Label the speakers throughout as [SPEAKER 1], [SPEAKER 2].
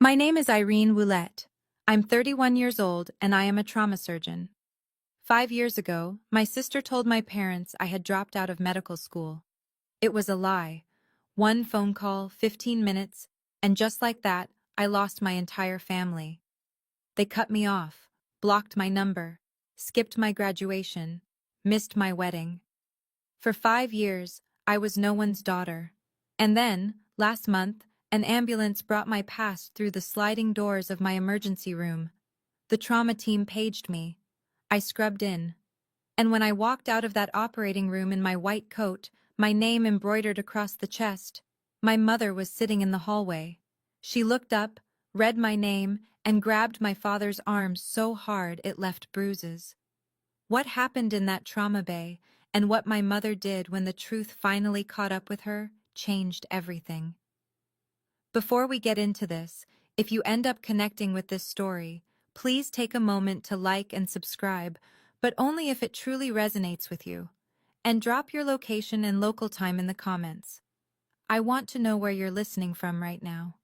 [SPEAKER 1] My name is Irene Woulette. I'm 31 years old and I am a trauma surgeon. 5 years ago, my sister told my parents I had dropped out of medical school. It was a lie. One phone call, 15 minutes, and just like that, I lost my entire family. They cut me off, blocked my number, skipped my graduation, missed my wedding. For 5 years, I was no one's daughter. And then, last month, an ambulance brought my past through the sliding doors of my emergency room. The trauma team paged me. I scrubbed in. And when I walked out of that operating room in my white coat, my name embroidered across the chest, my mother was sitting in the hallway. She looked up, read my name, and grabbed my father's arm so hard it left bruises. What happened in that trauma bay, and what my mother did when the truth finally caught up with her, changed everything. Before we get into this, if you end up connecting with this story, please take a moment to like and subscribe, but only if it truly resonates with you. And drop your location and local time in the comments. I want to know where you're listening from right now.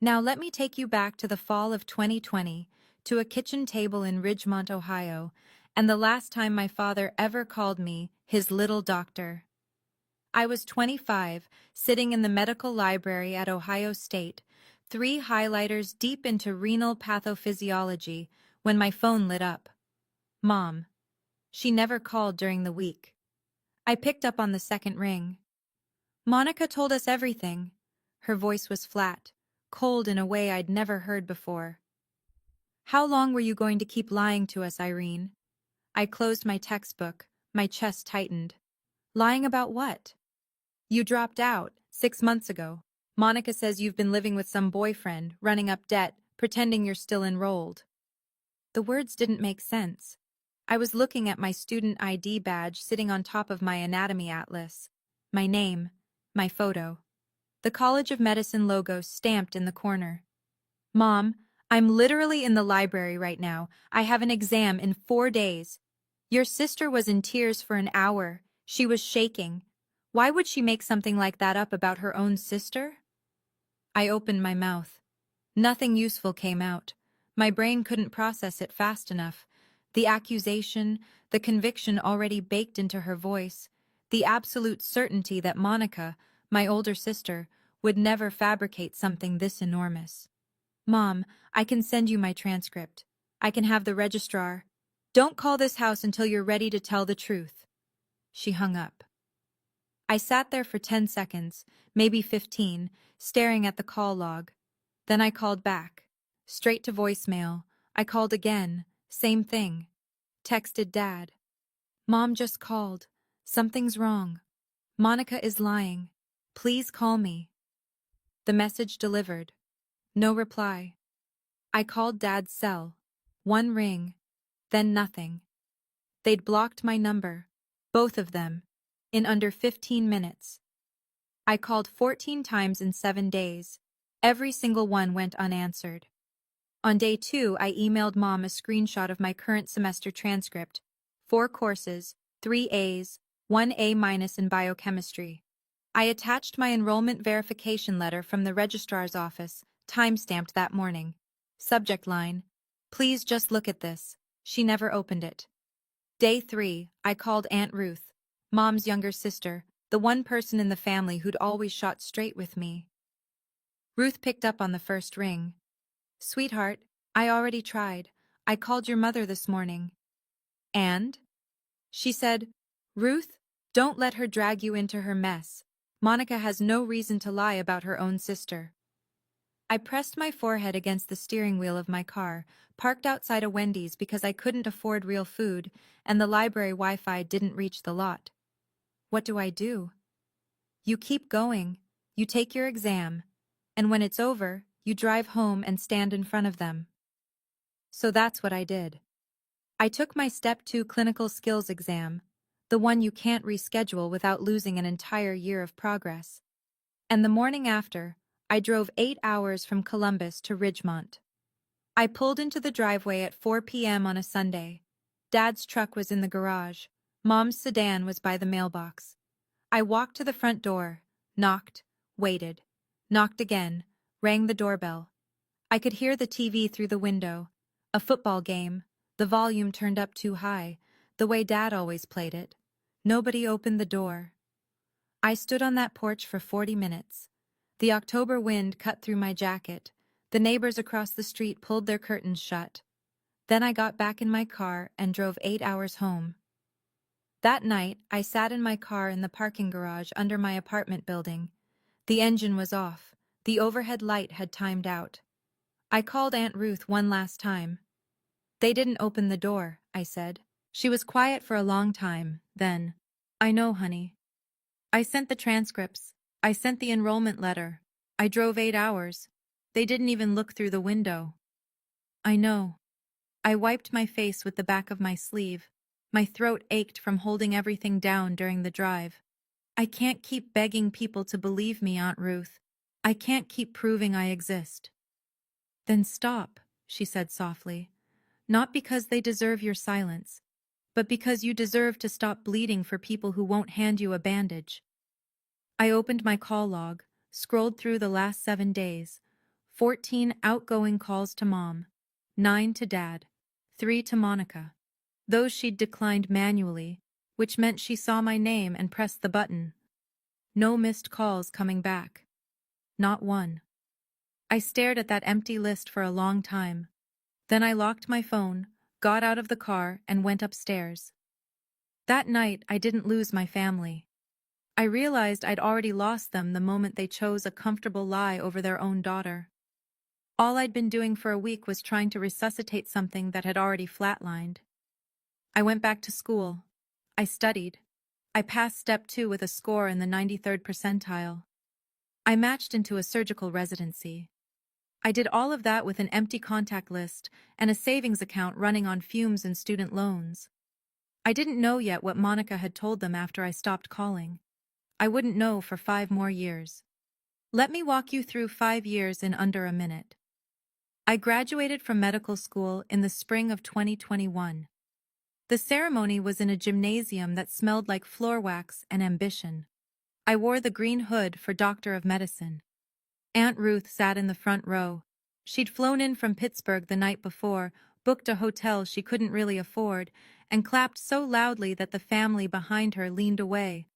[SPEAKER 1] Now let me take you back to the fall of 2020, to a kitchen table in Ridgemont, Ohio, and the last time my father ever called me his little doctor. I was 25, sitting in the medical library at Ohio State, 3 highlighters deep into renal pathophysiology, when my phone lit up. Mom. She never called during the week. I picked up on the second ring. Monica told us everything. Her voice was flat, cold in a way I'd never heard before. How long were you going to keep lying to us, Irene? I closed my textbook, my chest tightened. Lying about what? You dropped out 6 months ago. Monica says you've been living with some boyfriend, running up debt, pretending you're still enrolled. The words didn't make sense. I was looking at my student ID badge sitting on top of my anatomy atlas. My name, my photo. The College of Medicine logo stamped in the corner. Mom, I'm literally in the library right now. I have an exam in 4 days. Your sister was in tears for an hour. She was shaking. Why would she make something like that up about her own sister? I opened my mouth. Nothing useful came out. My brain couldn't process it fast enough. The accusation, the conviction already baked into her voice, the absolute certainty that Monica, my older sister, would never fabricate something this enormous. Mom, I can send you my transcript. I can have the registrar. Don't call this house until you're ready to tell the truth. She hung up. I sat there for 10 seconds, maybe 15, staring at the call log. Then I called back. Straight to voicemail. I called again. Same thing. Texted Dad. Mom just called. Something's wrong. Monica is lying. Please call me. The message delivered. No reply. I called Dad's cell. One ring. Then nothing. They'd blocked my number. Both of them. In under 15 minutes. I called 14 times in 7 days. Every single one went unanswered. On day 2, I emailed Mom a screenshot of my current semester transcript. 4 courses, 3 A's, 1 A- in biochemistry. I attached my enrollment verification letter from the registrar's office, time-stamped that morning. Subject line, please just look at this. She never opened it. Day 3, I called Aunt Ruth, Mom's younger sister, the one person in the family who'd always shot straight with me. Ruth picked up on the first ring. Sweetheart, I already tried. I called your mother this morning. And? She said, Ruth, don't let her drag you into her mess. Monica has no reason to lie about her own sister. I pressed my forehead against the steering wheel of my car, parked outside a Wendy's because I couldn't afford real food, and the library Wi-Fi didn't reach the lot. What do I do? You keep going, you take your exam, and when it's over, you drive home and stand in front of them. So that's what I did. I took my Step 2 clinical skills exam, the one you can't reschedule without losing an entire year of progress. And the morning after, I drove 8 hours from Columbus to Ridgemont. I pulled into the driveway at 4 p.m. on a Sunday. Dad's truck was in the garage. Mom's sedan was by the mailbox. I walked to the front door, knocked, waited, knocked again, rang the doorbell. I could hear the TV through the window. A football game, the volume turned up too high, the way Dad always played it. Nobody opened the door. I stood on that porch for 40 minutes. The October wind cut through my jacket. The neighbors across the street pulled their curtains shut. Then I got back in my car and drove 8 hours home. That night, I sat in my car in the parking garage under my apartment building. The engine was off. The overhead light had timed out. I called Aunt Ruth one last time. "They didn't open the door," I said. She was quiet for a long time, then, "I know, honey. I sent the transcripts. I sent the enrollment letter. I drove 8 hours. They didn't even look through the window." "I know." I wiped my face with the back of my sleeve. My throat ached from holding everything down during the drive. "I can't keep begging people to believe me, Aunt Ruth. I can't keep proving I exist." "Then stop," she said softly. "Not because they deserve your silence, but because you deserve to stop bleeding for people who won't hand you a bandage." I opened my call log, scrolled through the last 7 days. 14 outgoing calls to Mom, 9 to Dad, 3 to Monica. Those she'd declined manually, which meant she saw my name and pressed the button. No missed calls coming back. Not one. I stared at that empty list for a long time. Then I locked my phone, got out of the car, and went upstairs. That night, I didn't lose my family. I realized I'd already lost them the moment they chose a comfortable lie over their own daughter. All I'd been doing for a week was trying to resuscitate something that had already flatlined. I went back to school. I studied. I passed Step 2 with a score in the 93rd percentile. I matched into a surgical residency. I did all of that with an empty contact list and a savings account running on fumes and student loans. I didn't know yet what Monica had told them after I stopped calling. I wouldn't know for 5 more years. Let me walk you through 5 years in under a minute. I graduated from medical school in the spring of 2021. The ceremony was in a gymnasium that smelled like floor wax and ambition. I wore the green hood for Doctor of Medicine. Aunt Ruth sat in the front row. She'd flown in from Pittsburgh the night before, booked a hotel she couldn't really afford, and clapped so loudly that the family behind her leaned away.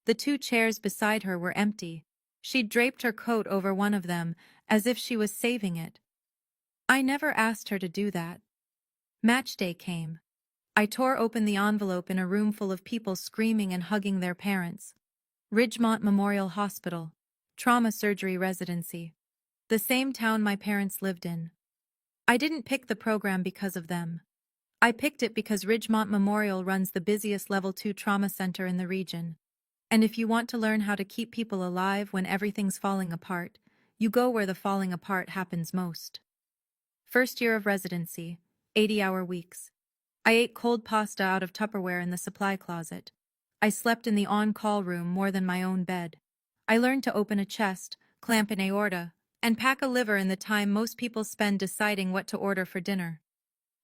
[SPEAKER 1] The 2 chairs beside her were empty. She'd draped her coat over one of them, as if she was saving it. I never asked her to do that. Match day came. I tore open the envelope in a room full of people screaming and hugging their parents. Ridgemont Memorial Hospital. Trauma surgery residency. The same town my parents lived in. I didn't pick the program because of them. I picked it because Ridgemont Memorial runs the busiest Level 2 trauma center in the region. And if you want to learn how to keep people alive when everything's falling apart, you go where the falling apart happens most. First year of residency, 80-hour weeks. I ate cold pasta out of Tupperware in the supply closet. I slept in the on-call room more than my own bed. I learned to open a chest, clamp an aorta, and pack a liver in the time most people spend deciding what to order for dinner.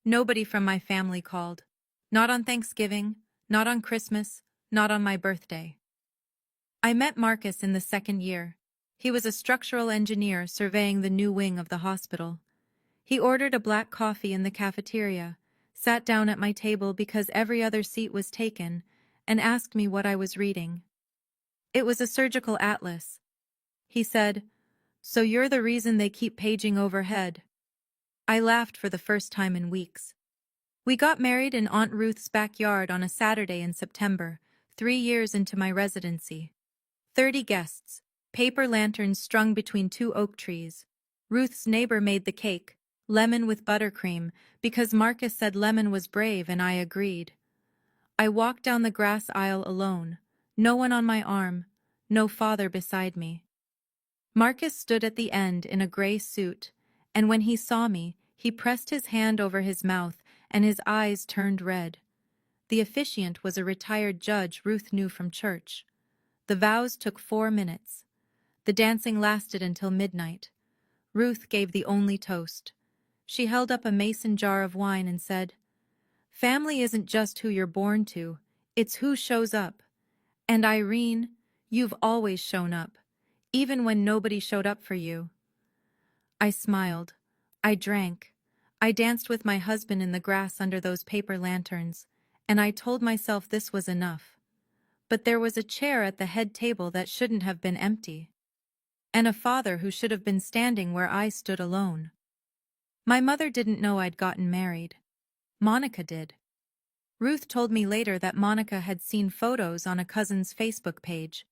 [SPEAKER 1] Nobody from my family called. Not on Thanksgiving, not on Christmas, not on my birthday. I met Marcus in the 2nd year. He was a structural engineer surveying the new wing of the hospital. He ordered a black coffee in the cafeteria, sat down at my table because every other seat was taken, and asked me what I was reading. It was a surgical atlas. He said, "So you're the reason they keep paging overhead." I laughed for the first time in weeks. We got married in Aunt Ruth's backyard on a Saturday in September, 3 years into my residency. 30 guests, paper lanterns strung between 2 oak trees. Ruth's neighbor made the cake, lemon with buttercream, because Marcus said lemon was brave and I agreed. I walked down the grass aisle alone, no one on my arm, no father beside me. Marcus stood at the end in a gray suit, and when he saw me, he pressed his hand over his mouth and his eyes turned red. The officiant was a retired judge Ruth knew from church. The vows took 4 minutes. The dancing lasted until midnight. Ruth gave the only toast. She held up a mason jar of wine and said, "Family isn't just who you're born to, it's who shows up. And Irene, you've always shown up, even when nobody showed up for you." I smiled. I drank. I danced with my husband in the grass under those paper lanterns, and I told myself this was enough. But there was a chair at the head table that shouldn't have been empty, and a father who should have been standing where I stood alone. My mother didn't know I'd gotten married. Monica did. Ruth told me later that Monica had seen photos on a cousin's Facebook page.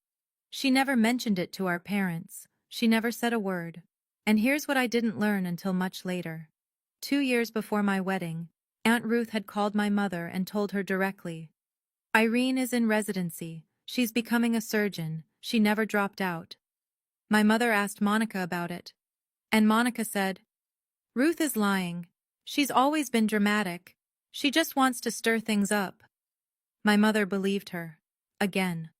[SPEAKER 1] She never mentioned it to our parents. She never said a word. And here's what I didn't learn until much later. 2 years before my wedding, Aunt Ruth had called my mother and told her directly. Irene is in residency. She's becoming a surgeon. She never dropped out. My mother asked Monica about it. And Monica said, Ruth is lying. She's always been dramatic. She just wants to stir things up. My mother believed her. Again.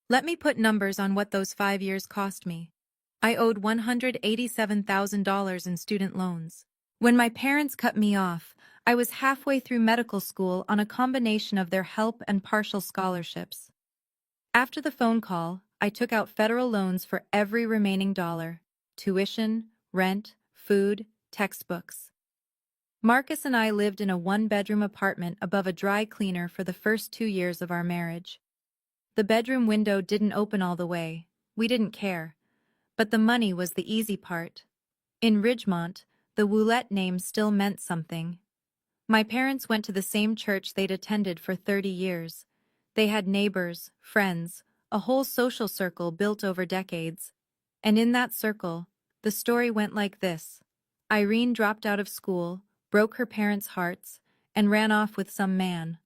[SPEAKER 1] Let me put numbers on what those 5 years cost me. I owed $187,000 in student loans. When my parents cut me off, I was halfway through medical school on a combination of their help and partial scholarships. After the phone call, I took out federal loans for every remaining dollar: tuition, rent, food, textbooks. Marcus and I lived in a one-bedroom apartment above a dry cleaner for the first 2 years of our marriage. The bedroom window didn't open all the way. We didn't care. But the money was the easy part. In Ridgemont, the Woolette name still meant something. My parents went to the same church they'd attended for 30 years. They had neighbors, friends, a whole social circle built over decades. And in that circle, the story went like this. Irene dropped out of school, broke her parents' hearts, and ran off with some man.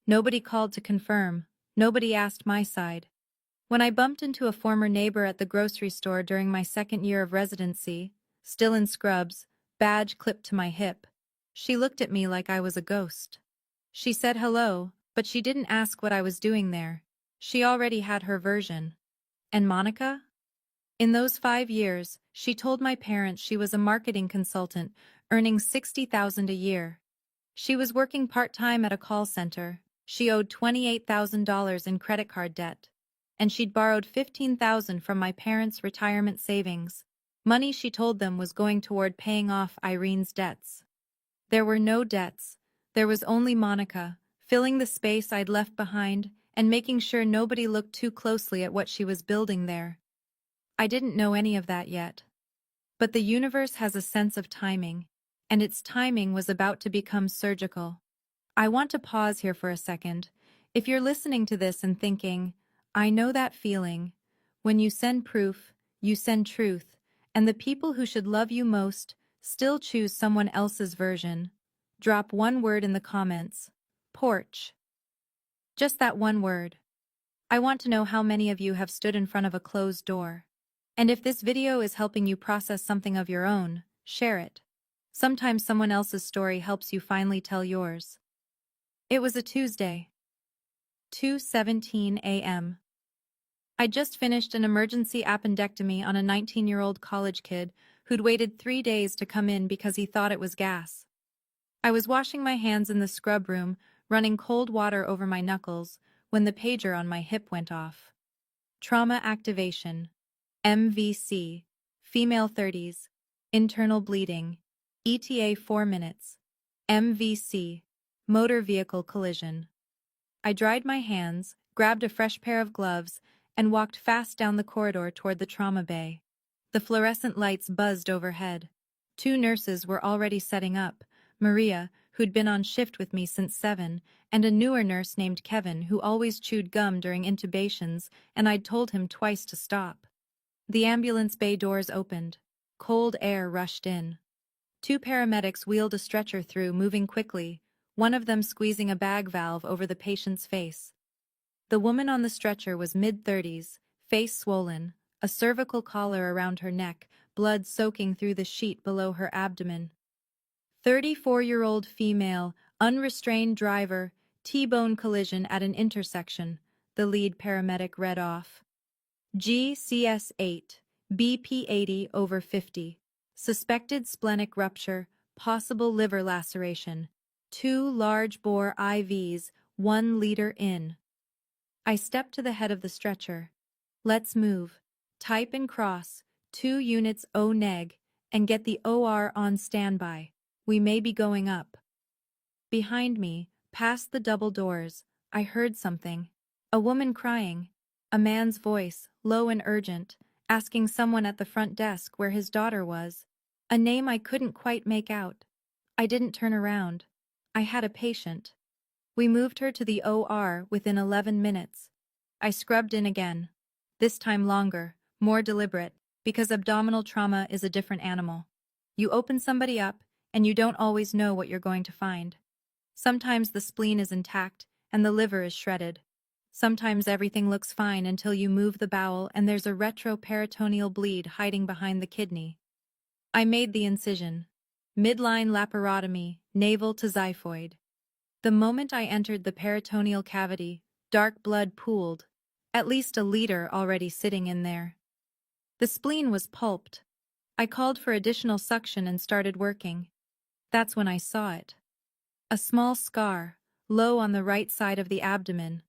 [SPEAKER 1] Nobody called to confirm. Nobody asked my side. When I bumped into a former neighbor at the grocery store during my second year of residency, still in scrubs, badge clipped to my hip, she looked at me like I was a ghost. She said hello, but she didn't ask what I was doing there. She already had her version. And Monica? In those 5 years, she told my parents she was a marketing consultant, earning $60,000 a year. She was working part-time at a call center. She owed $28,000 in credit card debt. And she'd borrowed $15,000 from my parents' retirement savings. Money she told them was going toward paying off Irene's debts. There were no debts. There was only Monica, filling the space I'd left behind and making sure nobody looked too closely at what she was building there. I didn't know any of that yet. But the universe has a sense of timing, and its timing was about to become surgical. I want to pause here for a second. If you're listening to this and thinking, I know that feeling. When you send proof, you send truth, and the people who should love you most still choose someone else's version. Drop one word in the comments. Porch. Just that one word. I want to know how many of you have stood in front of a closed door. And if this video is helping you process something of your own, share it. Sometimes someone else's story helps you finally tell yours. It was a Tuesday. 2:17 a.m. I just finished an emergency appendectomy on a 19-year-old college kid who'd waited 3 days to come in because he thought it was gas. I was washing my hands in the scrub room, running cold water over my knuckles, when the pager on my hip went off. Trauma activation. MVC. Female 30s. Internal bleeding. ETA 4 minutes. MVC. Motor vehicle collision. I dried my hands, grabbed a fresh pair of gloves, and walked fast down the corridor toward the trauma bay. The fluorescent lights buzzed overhead. 2 nurses were already setting up, Maria, who'd been on shift with me since 7, and a newer nurse named Kevin who always chewed gum during intubations, and I'd told him twice to stop. The ambulance bay doors opened. Cold air rushed in. 2 paramedics wheeled a stretcher through, moving quickly, one of them squeezing a bag valve over the patient's face. The woman on the stretcher was mid-30s, face swollen, a cervical collar around her neck, blood soaking through the sheet below her abdomen. 34-year-old female, unrestrained driver, T-bone collision at an intersection, the lead paramedic read off. GCS 8, BP 80 over 50. Suspected splenic rupture, possible liver laceration. 2 large-bore IVs, 1 liter in. I stepped to the head of the stretcher. Let's move. Type and cross. 2 units O neg. and get the OR on standby. We may be going up. Behind me, past the double doors, I heard something. A woman crying. A man's voice, low and urgent, asking someone at the front desk where his daughter was. A name I couldn't quite make out. I didn't turn around. I had a patient. We moved her to the OR within 11 minutes. I scrubbed in again. This time longer, more deliberate, because abdominal trauma is a different animal. You open somebody up, and you don't always know what you're going to find. Sometimes the spleen is intact, and the liver is shredded. Sometimes everything looks fine until you move the bowel and there's a retroperitoneal bleed hiding behind the kidney. I made the incision. Midline laparotomy, navel to xiphoid. The moment I entered the peritoneal cavity, dark blood pooled, at least a liter already sitting in there. The spleen was pulped. I called for additional suction and started working. That's when I saw it. A small scar, low on the right side of the abdomen.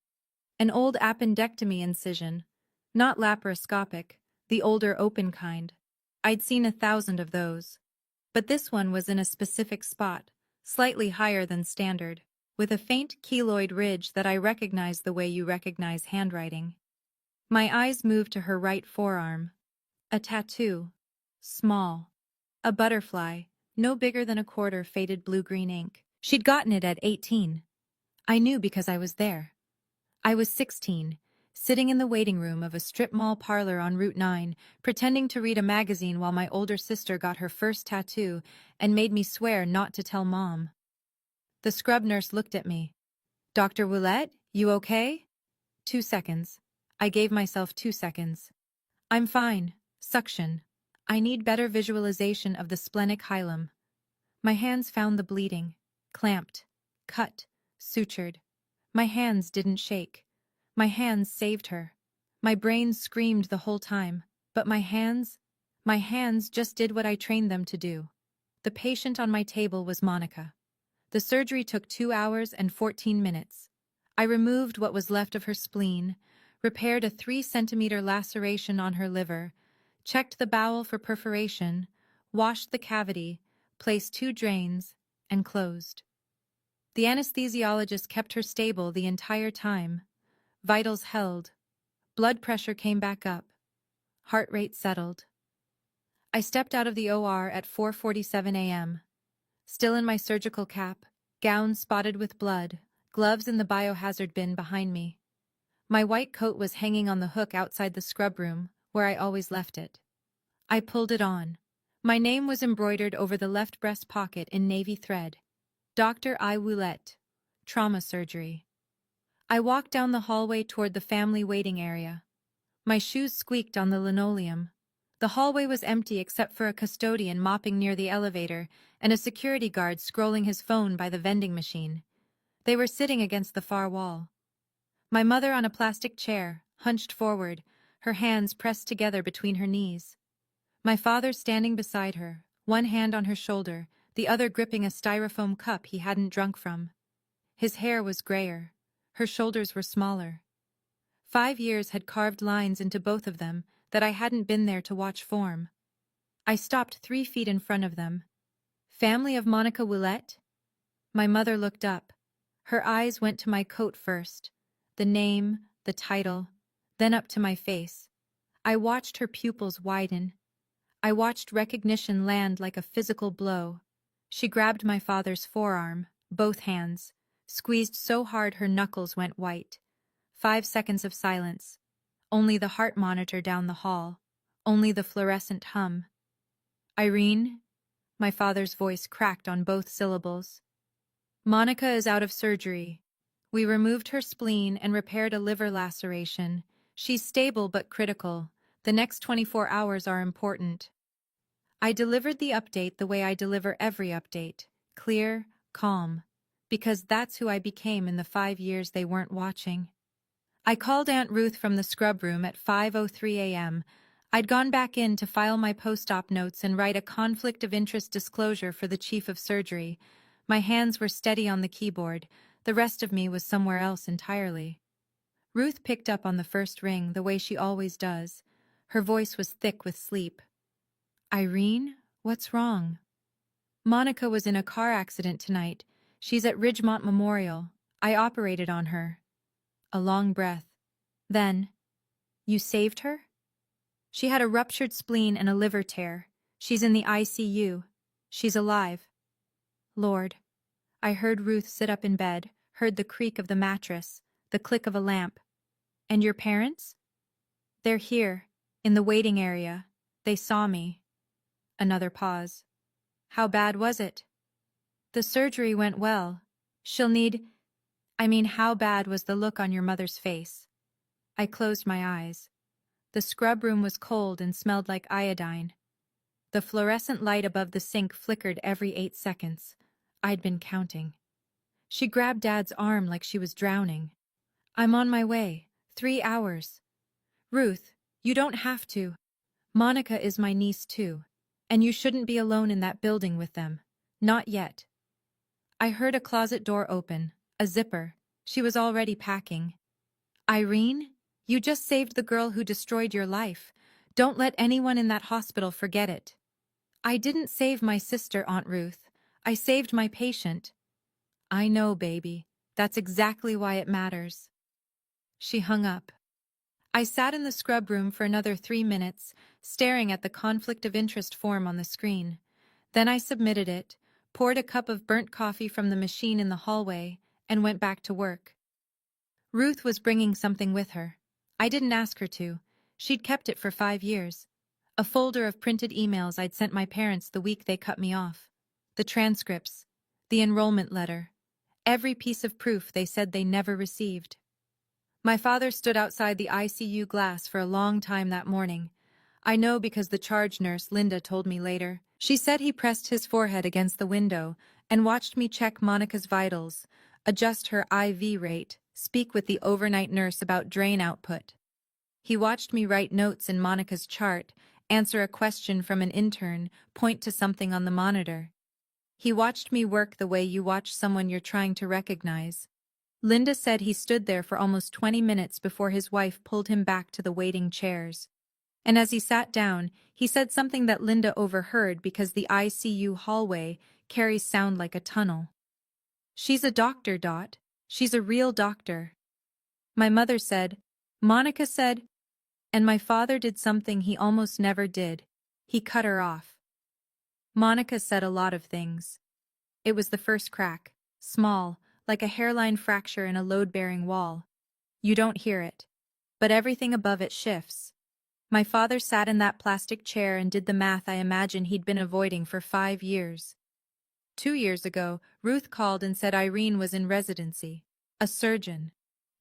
[SPEAKER 1] An old appendectomy incision, not laparoscopic, the older open kind. I'd seen 1,000 of those. But this one was in a specific spot, slightly higher than standard, with a faint keloid ridge that I recognized the way you recognize handwriting. My eyes moved to her right forearm. A tattoo. Small. A butterfly, no bigger than a quarter faded blue-green ink. She'd gotten it at 18. I knew because I was there. I was 16, sitting in the waiting room of a strip mall parlor on Route 9, pretending to read a magazine while my older sister got her first tattoo and made me swear not to tell Mom. The scrub nurse looked at me. "Dr. Willett, you okay?" 2 seconds. I gave myself 2 seconds. "I'm fine. Suction. I need better visualization of the splenic hilum." My hands found the bleeding. Clamped. Cut. Sutured. My hands didn't shake. My hands saved her. My brain screamed the whole time, but my hands just did what I trained them to do. The patient on my table was Monica. The surgery took 2 hours and 14 minutes. I removed what was left of her spleen, repaired a 3-centimeter laceration on her liver, checked the bowel for perforation, washed the cavity, placed 2 drains, and closed. The anesthesiologist kept her stable the entire time. Vitals held. Blood pressure came back up. Heart rate settled. I stepped out of the OR at 4:47 a.m. Still in my surgical cap, gown spotted with blood, gloves in the biohazard bin behind me. My white coat was hanging on the hook outside the scrub room, where I always left it. I pulled it on. My name was embroidered over the left breast pocket in navy thread. Dr. I. Willett. Trauma surgery. I walked down the hallway toward the family waiting area. My shoes squeaked on the linoleum. The hallway was empty except for a custodian mopping near the elevator and a security guard scrolling his phone by the vending machine. They were sitting against the far wall. My mother on a plastic chair, hunched forward, her hands pressed together between her knees. My father standing beside her, one hand on her shoulder, the other gripping a styrofoam cup he hadn't drunk from. His hair was grayer. Her shoulders were smaller. 5 years had carved lines into both of them that I hadn't been there to watch form. I stopped 3 feet in front of them. "Family of Monica Willett?" My mother looked up. Her eyes went to my coat first, the name, the title, then up to my face. I watched her pupils widen. I watched recognition land like a physical blow. She grabbed my father's forearm, both hands, squeezed so hard her knuckles went white. 5 seconds of silence. Only the heart monitor down the hall. Only the fluorescent hum. "Irene?" My father's voice cracked on both syllables. "Monica is out of surgery. We removed her spleen and repaired a liver laceration. She's stable but critical. The next 24 hours are important." I delivered the update the way I deliver every update. Clear, calm. Because that's who I became in the 5 years they weren't watching. I called Aunt Ruth from the scrub room at 5:03 a.m. I'd gone back in to file my post-op notes and write a conflict of interest disclosure for the chief of surgery. My hands were steady on the keyboard. The rest of me was somewhere else entirely. Ruth picked up on the first ring the way she always does. Her voice was thick with sleep. "Irene, What's wrong? Monica was in a car accident tonight. She's at Ridgemont Memorial. I operated on her. A long breath. Then, you saved her? She had a ruptured spleen and a liver tear. She's in the ICU. She's alive. Lord. I heard Ruth sit up in bed, heard the creak of the mattress, the click of a lamp. And your parents? They're here, in the waiting area. They saw me. Another pause. How bad was it? The surgery went well. How bad was the look on your mother's face? I closed my eyes. The scrub room was cold and smelled like iodine. The fluorescent light above the sink flickered every 8 seconds. I'd been counting. She grabbed Dad's arm like she was drowning. I'm on my way. 3 hours. Ruth, you don't have to. Monica is my niece too. And you shouldn't be alone in that building with them. Not yet. I heard a closet door open, a zipper. She was already packing. Irene, you just saved the girl who destroyed your life. Don't let anyone in that hospital forget it. I didn't save my sister, Aunt Ruth. I saved my patient. I know, baby. That's exactly why it matters. She hung up. I sat in the scrub room for another 3 minutes, staring at the conflict of interest form on the screen. Then I submitted it, poured a cup of burnt coffee from the machine in the hallway, and went back to work. Ruth was bringing something with her. I didn't ask her to. She'd kept it for 5 years. A folder of printed emails I'd sent my parents the week they cut me off. The transcripts. The enrollment letter. Every piece of proof they said they never received. My father stood outside the ICU glass for a long time that morning. I know because the charge nurse, Linda, told me later. She said he pressed his forehead against the window and watched me check Monica's vitals, adjust her IV rate, speak with the overnight nurse about drain output. He watched me write notes in Monica's chart, answer a question from an intern, point to something on the monitor. He watched me work the way you watch someone you're trying to recognize. Linda said he stood there for almost 20 minutes before his wife pulled him back to the waiting chairs. And as he sat down, he said something that Linda overheard because the ICU hallway carries sound like a tunnel. She's a doctor, Dot. She's a real doctor. My mother said, Monica said, and my father did something he almost never did. He cut her off. Monica said a lot of things. It was the first crack, small, like a hairline fracture in a load-bearing wall. You don't hear it, but everything above it shifts. My father sat in that plastic chair and did the math I imagine he'd been avoiding for 5 years. 2 years ago, Ruth called and said Irene was in residency. A surgeon.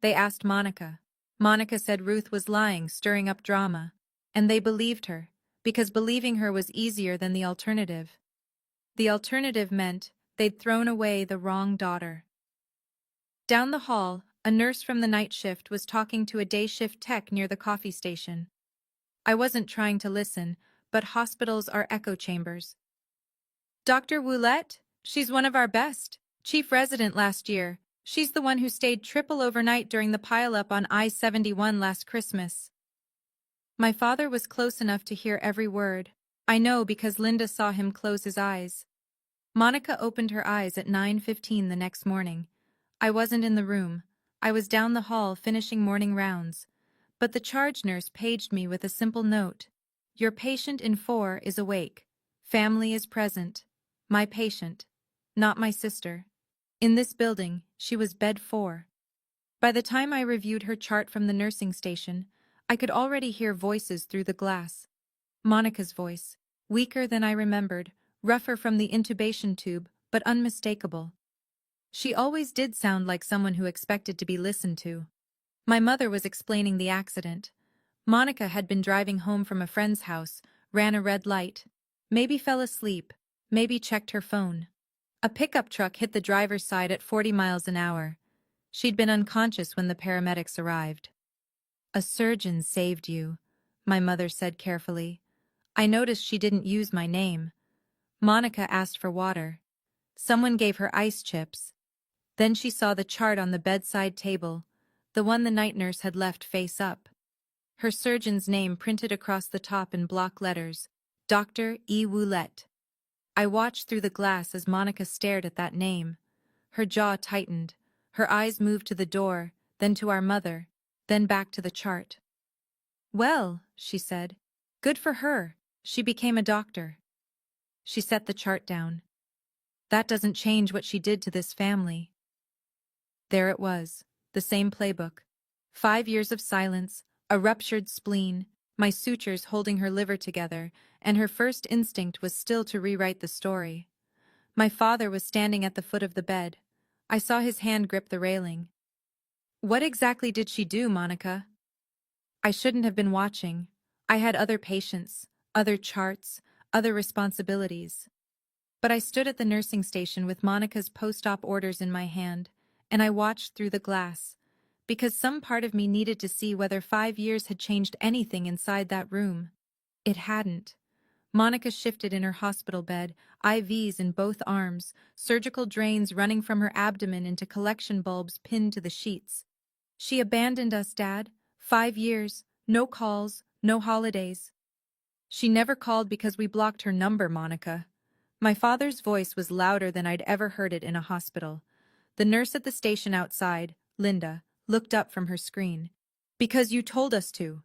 [SPEAKER 1] They asked Monica. Monica said Ruth was lying, stirring up drama. And they believed her, because believing her was easier than the alternative. The alternative meant they'd thrown away the wrong daughter. Down the hall, a nurse from the night shift was talking to a day shift tech near the coffee station. I wasn't trying to listen, but hospitals are echo chambers. Dr. Woulette? She's one of our best. Chief resident last year. She's the one who stayed triple overnight during the pileup on I-71 last Christmas. My father was close enough to hear every word. I know because Linda saw him close his eyes. Monica opened her eyes at 9:15 the next morning. I wasn't in the room. I was down the hall finishing morning rounds. But the charge nurse paged me with a simple note. Your patient in 4 is awake. Family is present. My patient. Not my sister. In this building, she was bed 4. By the time I reviewed her chart from the nursing station, I could already hear voices through the glass. Monica's voice, weaker than I remembered, rougher from the intubation tube, but unmistakable. She always did sound like someone who expected to be listened to. My mother was explaining the accident. Monica had been driving home from a friend's house, ran a red light. Maybe fell asleep, maybe checked her phone. A pickup truck hit the driver's side at 40 miles an hour. She'd been unconscious when the paramedics arrived. A surgeon saved you, my mother said carefully. I noticed she didn't use my name. Monica asked for water. Someone gave her ice chips. Then she saw the chart on the bedside table, the one the night nurse had left face up. Her surgeon's name printed across the top in block letters, Dr. E. Woulette. I watched through the glass as Monica stared at that name. Her jaw tightened. Her eyes moved to the door, then to our mother, then back to the chart. "Well," she said. "Good for her. She became a doctor." She set the chart down. "That doesn't change what she did to this family." There it was, the same playbook. 5 years of silence, a ruptured spleen, my sutures holding her liver together, and her first instinct was still to rewrite the story. My father was standing at the foot of the bed. I saw his hand grip the railing. "What exactly did she do, Monica?" I shouldn't have been watching. I had other patients, other charts, other responsibilities. But I stood at the nursing station with Monica's post-op orders in my hand, and I watched through the glass, because some part of me needed to see whether 5 years had changed anything inside that room. It hadn't. Monica shifted in her hospital bed, IVs in both arms, surgical drains running from her abdomen into collection bulbs pinned to the sheets. She abandoned us, Dad. 5 years, no calls, no holidays. She never called because we blocked her number, Monica. My father's voice was louder than I'd ever heard it in a hospital. The nurse at the station outside, Linda, looked up from her screen. "Because you told us to.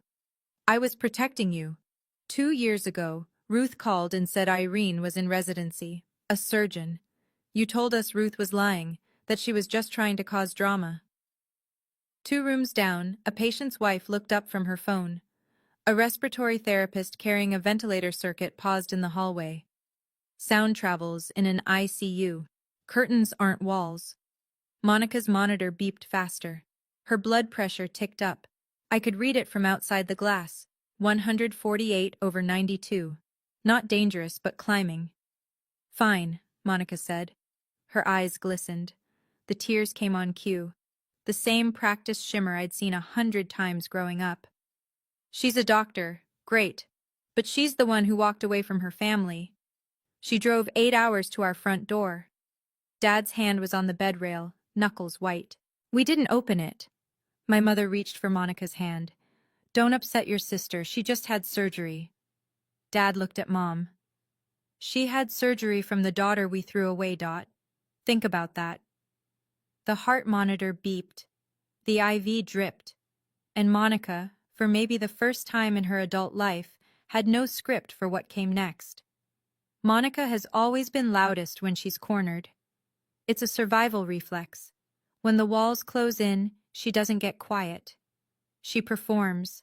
[SPEAKER 1] I was protecting you. 2 years ago, Ruth called and said Irene was in residency, a surgeon. You told us Ruth was lying, that she was just trying to cause drama." 2 rooms down, a patient's wife looked up from her phone. A respiratory therapist carrying a ventilator circuit paused in the hallway. Sound travels in an ICU. Curtains aren't walls. Monica's monitor beeped faster. Her blood pressure ticked up. I could read it from outside the glass. 148/92. Not dangerous, but climbing. "Fine," Monica said. Her eyes glistened. The tears came on cue. The same practiced shimmer I'd seen 100 times growing up. "She's a doctor, great. But she's the one who walked away from her family. She drove 8 hours to our front door." Dad's hand was on the bed rail, knuckles white. "We didn't open it." My mother reached for Monica's hand. "Don't upset your sister, she just had surgery." Dad looked at Mom. "She had surgery from the daughter we threw away, Dot. Think about that." The heart monitor beeped. The IV dripped. And Monica, for maybe the first time in her adult life, had no script for what came next. Monica has always been loudest when she's cornered. It's a survival reflex. When the walls close in, she doesn't get quiet. She performs.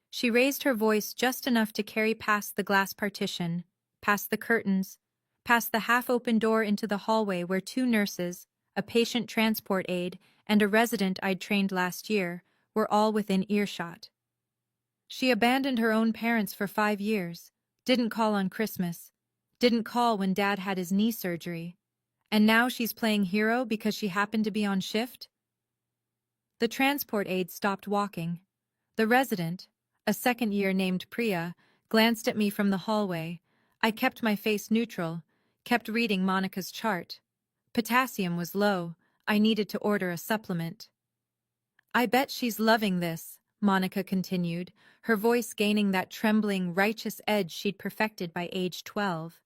[SPEAKER 1] She raised her voice just enough to carry past the glass partition, past the curtains, past the half-open door into the hallway where 2 nurses, a patient transport aide, and a resident I'd trained last year, were all within earshot. She abandoned her own parents for 5 years, didn't call on Christmas, didn't call when Dad had his knee surgery, and now she's playing hero because she happened to be on shift? The transport aide stopped walking. The resident, a second-year named Priya, glanced at me from the hallway. I kept my face neutral, kept reading Monica's chart. Potassium was low. I needed to order a supplement. "I bet she's loving this," Monica continued, her voice gaining that trembling, righteous edge she'd perfected by age 12.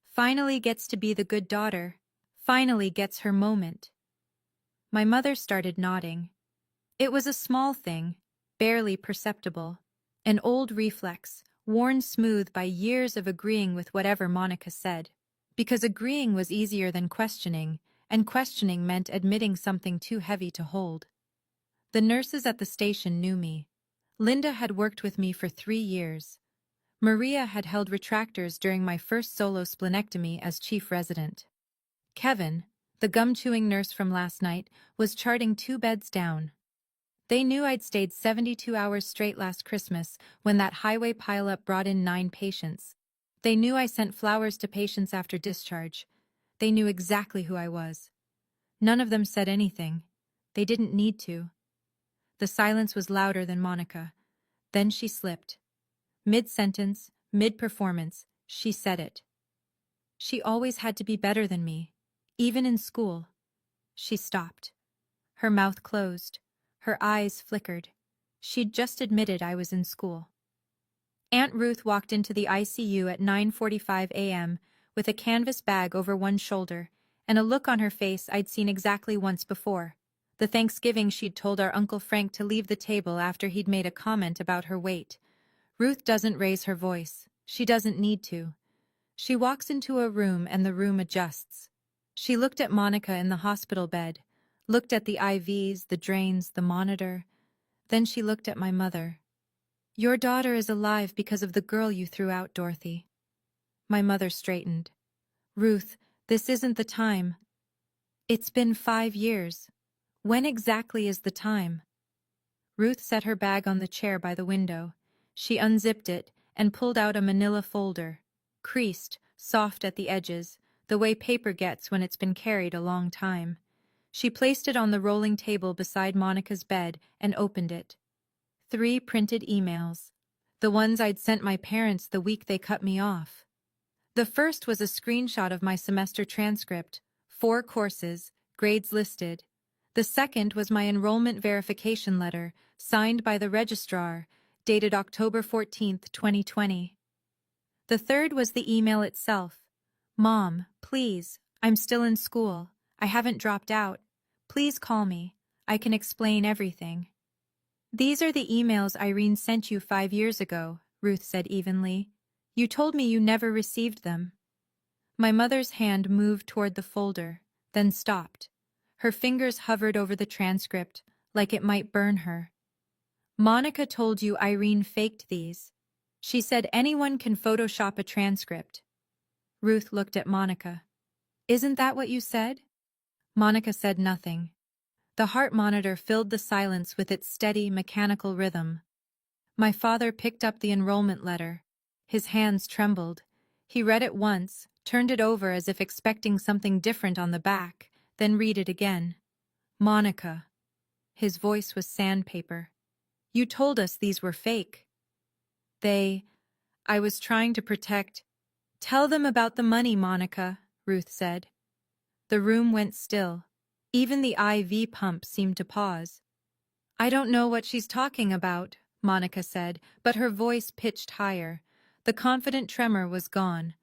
[SPEAKER 1] "Finally gets to be the good daughter. Finally gets her moment." My mother started nodding. It was a small thing, barely perceptible. An old reflex, worn smooth by years of agreeing with whatever Monica said. Because agreeing was easier than questioning, and questioning meant admitting something too heavy to hold. The nurses at the station knew me. Linda had worked with me for 3 years. Maria had held retractors during my first solo splenectomy as chief resident. Kevin, the gum-chewing nurse from last night, was charting 2 beds down. They knew I'd stayed 72 hours straight last Christmas when that highway pileup brought in 9 patients. They knew I sent flowers to patients after discharge. They knew exactly who I was. None of them said anything. They didn't need to. The silence was louder than Monica. Then she slipped. Mid-sentence, mid-performance, she said it. She always had to be better than me, even in school. She stopped. Her mouth closed. Her eyes flickered. She'd just admitted I was in school. Aunt Ruth walked into the ICU at 9:45 a.m. with a canvas bag over one shoulder, and a look on her face I'd seen exactly once before. The Thanksgiving she'd told our Uncle Frank to leave the table after he'd made a comment about her weight. Ruth doesn't raise her voice. She doesn't need to. She walks into a room and the room adjusts. She looked at Monica in the hospital bed, looked at the IVs, the drains, the monitor. Then she looked at my mother. "Your daughter is alive because of the girl you threw out, Dorothy." My mother straightened. "Ruth, this isn't the time." "It's been 5 years. When exactly is the time?" Ruth set her bag on the chair by the window. She unzipped it and pulled out a manila folder, creased, soft at the edges, the way paper gets when it's been carried a long time. She placed it on the rolling table beside Monica's bed and opened it. 3 printed emails. The ones I'd sent my parents the week they cut me off. The first was a screenshot of my semester transcript, 4 courses, grades listed. The second was my enrollment verification letter, signed by the registrar, dated October 14th, 2020. The third was the email itself. "Mom, please, I'm still in school. I haven't dropped out. Please call me. I can explain everything." "These are the emails Irene sent you 5 years ago," Ruth said evenly. "You told me you never received them." My mother's hand moved toward the folder, then stopped. Her fingers hovered over the transcript, like it might burn her. "Monica told you Irene faked these. She said anyone can Photoshop a transcript." Ruth looked at Monica. "Isn't that what you said?" Monica said nothing. The heart monitor filled the silence with its steady, mechanical rhythm. My father picked up the enrollment letter. His hands trembled. He read it once, turned it over as if expecting something different on the back, then read it again. "Monica." His voice was sandpaper. "You told us these were fake." I was trying to protect." "Tell them about the money, Monica," Ruth said. The room went still. Even the IV pump seemed to pause. "I don't know what she's talking about," Monica said, but her voice pitched higher. The confident tremor was gone.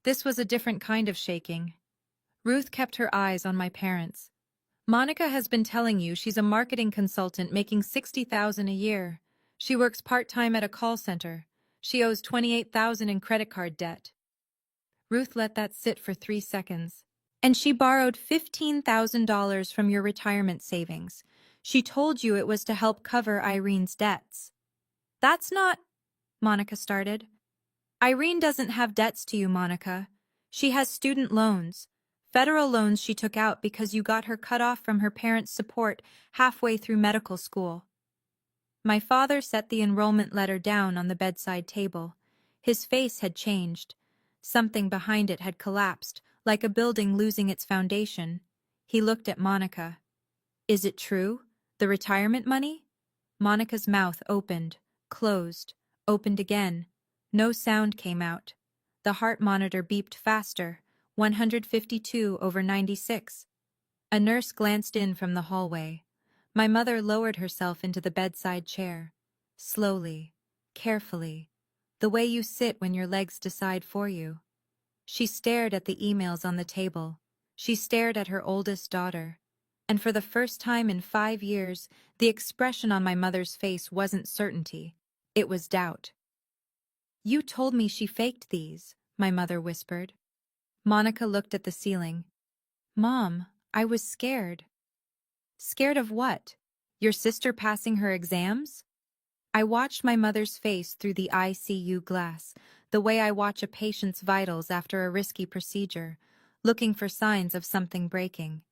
[SPEAKER 1] This was a different kind of shaking. Ruth kept her eyes on my parents. "Monica has been telling you she's a marketing consultant making $60,000 a year. She works part-time at a call center. She owes $28,000 in credit card debt." Ruth let that sit for 3 seconds. "And she borrowed $15,000 from your retirement savings. She told you it was to help cover Irene's debts." "That's not—" Monica started. "Irene doesn't have debts to you, Monica. She has student loans. Federal loans she took out because you got her cut off from her parents' support halfway through medical school." My father set the enrollment letter down on the bedside table. His face had changed. Something behind it had collapsed, like a building losing its foundation. He looked at Monica. "Is it true? The retirement money?" Monica's mouth opened, closed, opened again. No sound came out. The heart monitor beeped faster, 152/96. A nurse glanced in from the hallway. My mother lowered herself into the bedside chair. Slowly, carefully, the way you sit when your legs decide for you. She stared at the emails on the table. She stared at her oldest daughter. And for the first time in 5 years, the expression on my mother's face wasn't certainty. It was doubt. "You told me she faked these," my mother whispered. Monica looked at the ceiling. "Mom, I was scared." "Scared of what? Your sister passing her exams?" I watched my mother's face through the ICU glass, the way I watch a patient's vitals after a risky procedure, looking for signs of something breaking.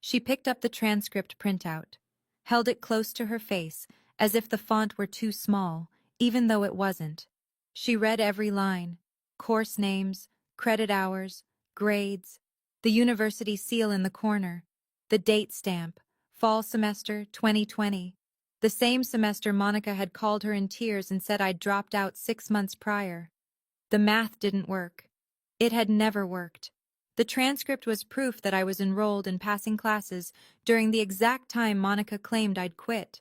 [SPEAKER 1] She picked up the transcript printout, held it close to her face, as if the font were too small, even though it wasn't. She read every line: course names, credit hours, grades, the university seal in the corner, the date stamp, fall semester 2020. The same semester Monica had called her in tears and said I'd dropped out 6 months prior. The math didn't work. It had never worked. The transcript was proof that I was enrolled in passing classes during the exact time Monica claimed I'd quit.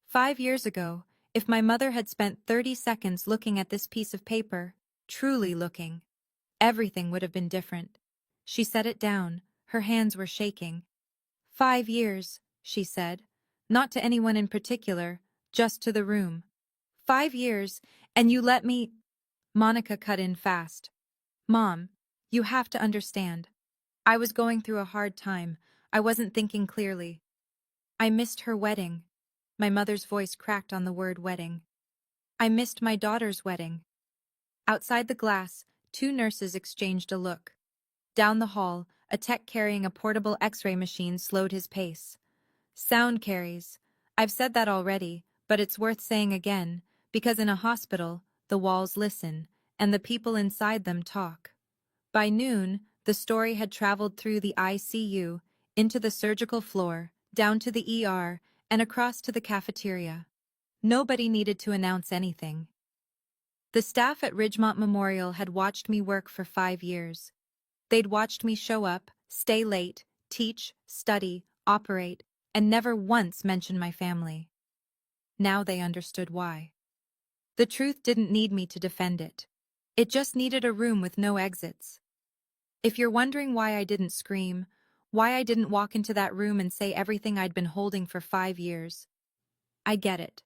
[SPEAKER 1] 5 years ago, if my mother had spent 30 seconds looking at this piece of paper, truly looking, everything would have been different. She set it down. Her hands were shaking. 5 years, she said. Not to anyone in particular, just to the room. 5 years, and you let me… Monica cut in fast. Mom, you have to understand. I was going through a hard time. I wasn't thinking clearly. I missed her wedding. My mother's voice cracked on the word wedding. I missed my daughter's wedding. Outside the glass, two nurses exchanged a look. Down the hall, a tech carrying a portable X-ray machine slowed his pace. Sound carries. I've said that already, but it's worth saying again, because in a hospital, the walls listen, and the people inside them talk. By noon, the story had traveled through the ICU, into the surgical floor, down to the ER, and across to the cafeteria. Nobody needed to announce anything. The staff at Ridgemont Memorial had watched me work for 5 years. They'd watched me show up, stay late, teach, study, operate, and never once mention my family. Now they understood why. The truth didn't need me to defend it. It just needed a room with no exits. If you're wondering why I didn't scream, why I didn't walk into that room and say everything I'd been holding for 5 years, I get it.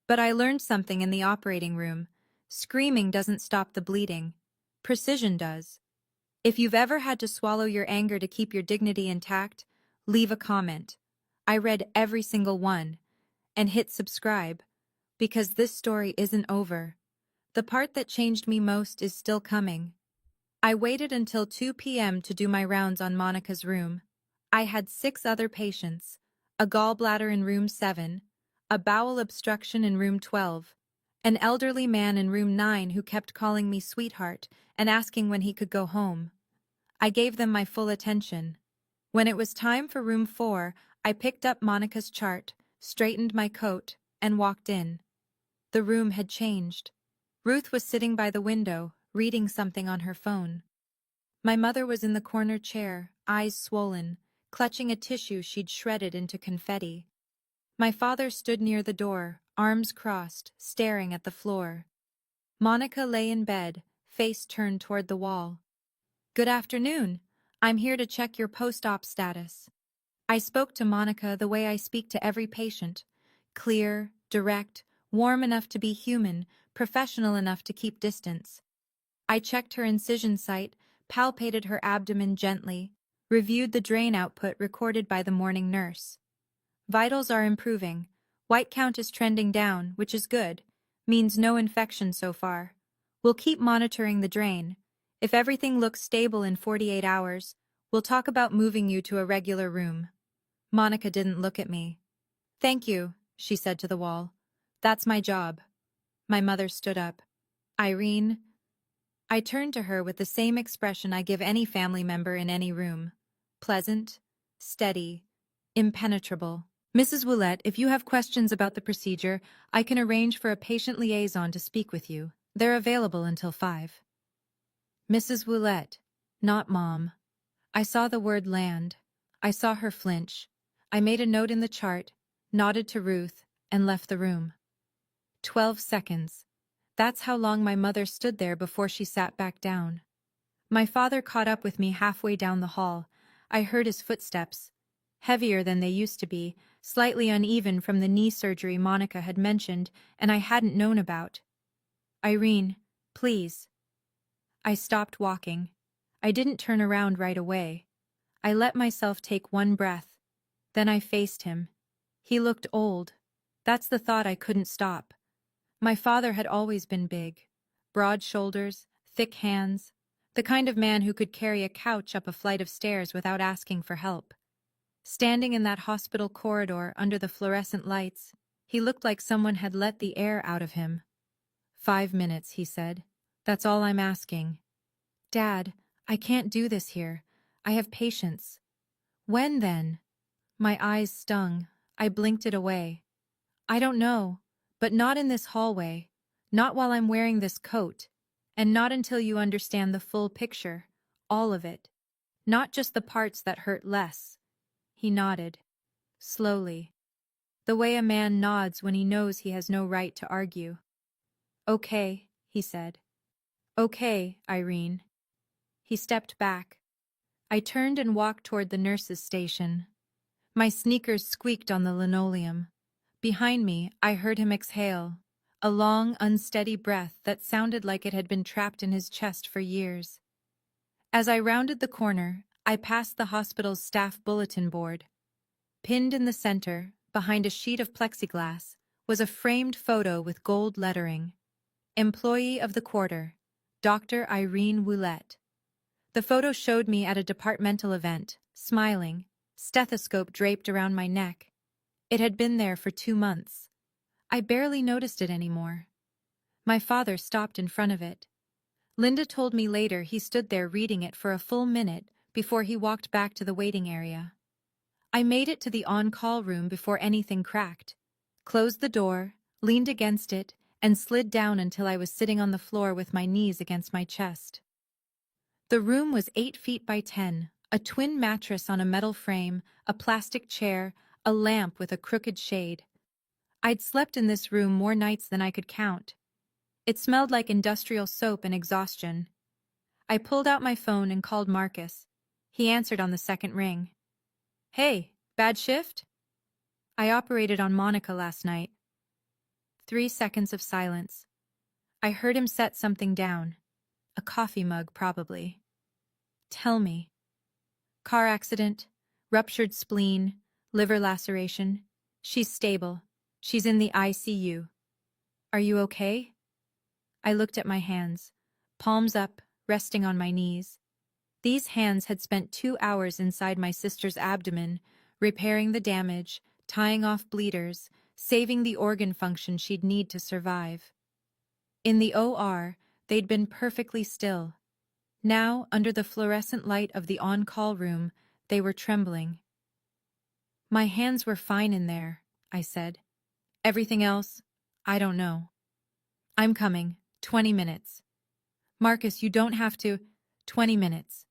[SPEAKER 1] But I learned something in the operating room. Screaming doesn't stop the bleeding. Precision does. If you've ever had to swallow your anger to keep your dignity intact, leave a comment. I read every single one. And hit subscribe. Because this story isn't over. The part that changed me most is still coming. I waited until 2 p.m. to do my rounds on Monica's room. I had 6 other patients, a gallbladder in room 7, a bowel obstruction in room 12, an elderly man in room 9 who kept calling me sweetheart and asking when he could go home. I gave them my full attention. When it was time for room 4, I picked up Monica's chart, straightened my coat, and walked in. The room had changed. Ruth was sitting by the window, reading something on her phone. My mother was in the corner chair, eyes swollen, clutching a tissue she'd shredded into confetti. My father stood near the door, arms crossed, staring at the floor. Monica lay in bed, face turned toward the wall. Good afternoon. I'm here to check your post-op status. I spoke to Monica the way I speak to every patient. Clear, direct, warm enough to be human, professional enough to keep distance. I checked her incision site, palpated her abdomen gently, reviewed the drain output recorded by the morning nurse. Vitals are improving. White count is trending down, which is good. Means no infection so far. We'll keep monitoring the drain. If everything looks stable in 48 hours, we'll talk about moving you to a regular room. Monica didn't look at me. Thank you, she said to the wall. That's my job. My mother stood up. Irene. I turned to her with the same expression I give any family member in any room. Pleasant, steady, impenetrable. Mrs. Willett, if you have questions about the procedure, I can arrange for a patient liaison to speak with you. They're available until 5. Mrs. Willett, not Mom. I saw the word land. I saw her flinch. I made a note in the chart, nodded to Ruth, and left the room. 12 seconds. That's how long my mother stood there before she sat back down. My father caught up with me halfway down the hall. I heard his footsteps, heavier than they used to be, slightly uneven from the knee surgery Monica had mentioned and I hadn't known about. Irene, please. I stopped walking. I didn't turn around right away. I let myself take one breath. Then I faced him. He looked old. That's the thought I couldn't stop. My father had always been big. Broad shoulders, thick hands, the kind of man who could carry a couch up a flight of stairs without asking for help. Standing in that hospital corridor under the fluorescent lights, he looked like someone had let the air out of him. 5 minutes, he said. That's all I'm asking. Dad, I can't do this here. I have patients. When then? My eyes stung. I blinked it away. I don't know, but not in this hallway. Not while I'm wearing this coat. And not until you understand the full picture. All of it. Not just the parts that hurt less. He nodded. Slowly. The way a man nods when he knows he has no right to argue. Okay, he said. Okay, Irene. He stepped back. I turned and walked toward the nurse's station. My sneakers squeaked on the linoleum. Behind me, I heard him exhale, a long, unsteady breath that sounded like it had been trapped in his chest for years. As I rounded the corner, I passed the hospital's staff bulletin board. Pinned in the center, behind a sheet of plexiglass, was a framed photo with gold lettering. Employee of the Quarter, Dr. Irene Woolette. The photo showed me at a departmental event, smiling, stethoscope draped around my neck. It had been there for 2 months. I barely noticed it anymore. My father stopped in front of it. Linda told me later he stood there reading it for a full minute before he walked back to the waiting area. I made it to the on-call room before anything cracked, closed the door, leaned against it, and slid down until I was sitting on the floor with my knees against my chest. The room was 8 feet by 10, a twin mattress on a metal frame, a plastic chair, a lamp with a crooked shade. I'd slept in this room more nights than I could count. It smelled like industrial soap and exhaustion. I pulled out my phone and called Marcus. He answered on the second ring. Hey, bad shift? I operated on Monica last night. 3 seconds of silence. I heard him set something down. A coffee mug, probably. Tell me. Car accident, ruptured spleen, liver laceration. She's stable. She's in the ICU. Are you okay? I looked at my hands, palms up, resting on my knees. These hands had spent 2 hours inside my sister's abdomen, repairing the damage, tying off bleeders, saving the organ function she'd need to survive. In the OR, they'd been perfectly still. Now, under the fluorescent light of the on-call room, they were trembling. My hands were fine in there, I said. Everything else, I don't know. I'm coming. 20 minutes. Marcus, you don't have to. 20 minutes.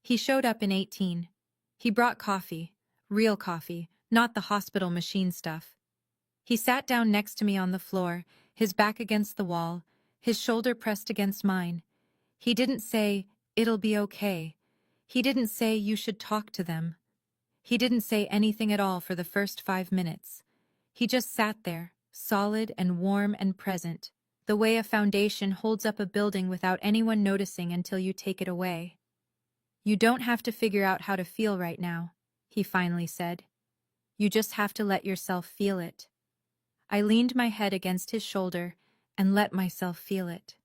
[SPEAKER 1] He showed up in 18. He brought coffee, real coffee, not the hospital machine stuff. He sat down next to me on the floor, his back against the wall, his shoulder pressed against mine. He didn't say, "It'll be okay." He didn't say, "You should talk to them." He didn't say anything at all for the first 5 minutes. He just sat there, solid and warm and present, the way a foundation holds up a building without anyone noticing until you take it away. You don't have to figure out how to feel right now, he finally said. You just have to let yourself feel it. I leaned my head against his shoulder and let myself feel it.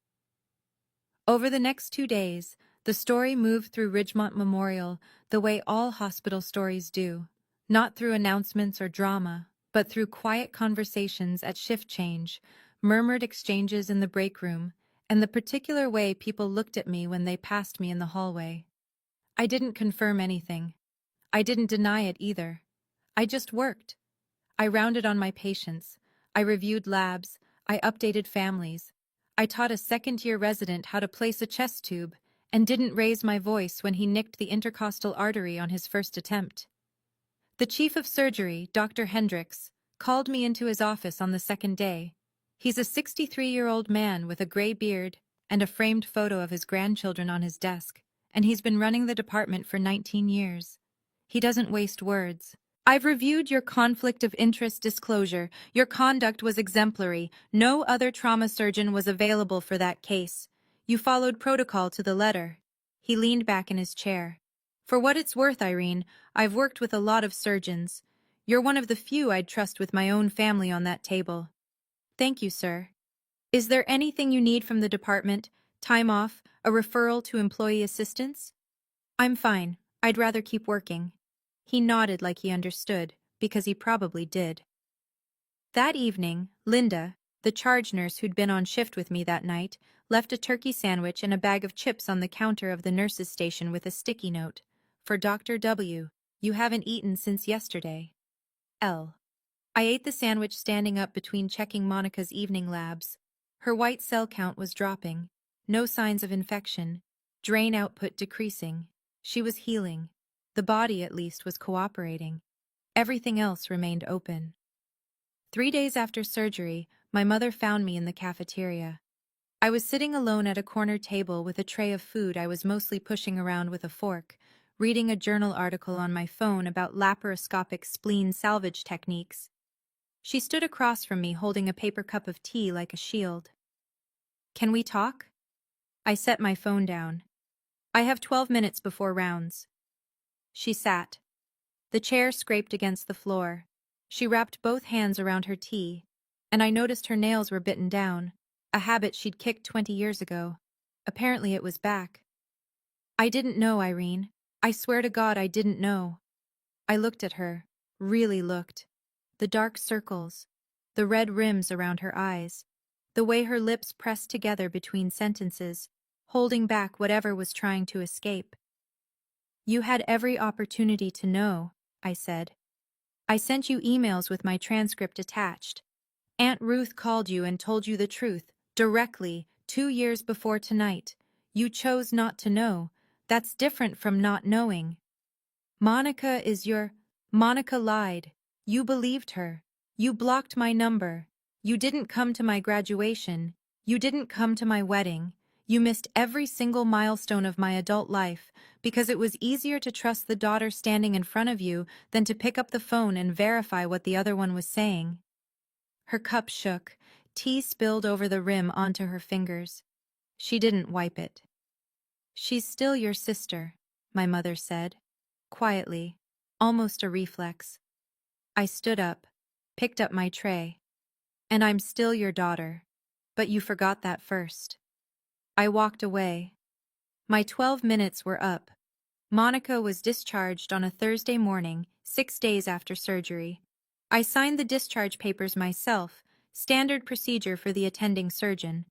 [SPEAKER 1] Over the next 2 days, the story moved through Ridgemont Memorial the way all hospital stories do, not through announcements or drama, but through quiet conversations at shift change, murmured exchanges in the break room, and the particular way people looked at me when they passed me in the hallway. I didn't confirm anything. I didn't deny it either. I just worked. I rounded on my patients. I reviewed labs. I updated families. I taught a second-year resident how to place a chest tube and didn't raise my voice when he nicked the intercostal artery on his first attempt. The chief of surgery, Dr. Hendricks, called me into his office on the second day. He's a 63-year-old man with a gray beard and a framed photo of his grandchildren on his desk, and he's been running the department for 19 years. He doesn't waste words. I've reviewed your conflict of interest disclosure. Your conduct was exemplary. No other trauma surgeon was available for that case. You followed protocol to the letter. He leaned back in his chair. For what it's worth, Irene, I've worked with a lot of surgeons. You're one of the few I'd trust with my own family on that table. Thank you, sir. Is there anything you need from the department? Time off? A referral to employee assistance? I'm fine. I'd rather keep working. He nodded like he understood, because he probably did. That evening, Linda, the charge nurse who'd been on shift with me that night, left a turkey sandwich and a bag of chips on the counter of the nurse's station with a sticky note. For Dr. W. You haven't eaten since yesterday. L. I ate the sandwich standing up between checking Monica's evening labs. Her white cell count was dropping. No signs of infection. Drain output decreasing. She was healing. The body, at least, was cooperating. Everything else remained open. 3 days after surgery, my mother found me in the cafeteria. I was sitting alone at a corner table with a tray of food I was mostly pushing around with a fork, reading a journal article on my phone about laparoscopic spleen salvage techniques. She stood across from me holding a paper cup of tea like a shield. "Can we talk?" I set my phone down. "I have 12 minutes before rounds." She sat. The chair scraped against the floor. She wrapped both hands around her tea, and I noticed her nails were bitten down, a habit she'd kicked 20 years ago. Apparently it was back. "I didn't know, Irene. I swear to God I didn't know." I looked at her, really looked. The dark circles, the red rims around her eyes, the way her lips pressed together between sentences, holding back whatever was trying to escape. "You had every opportunity to know," I said. "I sent you emails with my transcript attached. Aunt Ruth called you and told you the truth, directly, 2 years before tonight. You chose not to know. That's different from not knowing. Monica is your..." "Monica lied. You believed her. You blocked my number. You didn't come to my graduation. You didn't come to my wedding. You missed every single milestone of my adult life because it was easier to trust the daughter standing in front of you than to pick up the phone and verify what the other one was saying." Her cup shook. Tea spilled over the rim onto her fingers. She didn't wipe it. "She's still your sister," my mother said, quietly, almost a reflex. I stood up, picked up my tray. "And I'm still your daughter. But you forgot that first." I walked away. My 12 minutes were up. Monica was discharged on a Thursday morning, 6 days after surgery. I signed the discharge papers myself, standard procedure for the attending surgeon.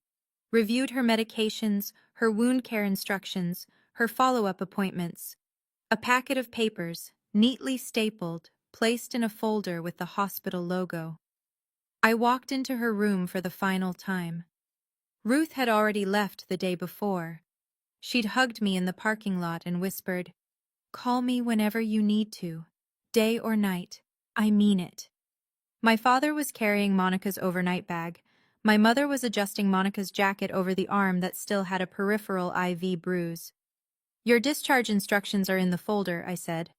[SPEAKER 1] Reviewed her medications, her wound care instructions, her follow-up appointments. A packet of papers, neatly stapled, placed in a folder with the hospital logo. I walked into her room for the final time. Ruth had already left the day before. She'd hugged me in the parking lot and whispered, "Call me whenever you need to. Day or night. I mean it." My father was carrying Monica's overnight bag. My mother was adjusting Monica's jacket over the arm that still had a peripheral IV bruise. "Your discharge instructions are in the folder," I said.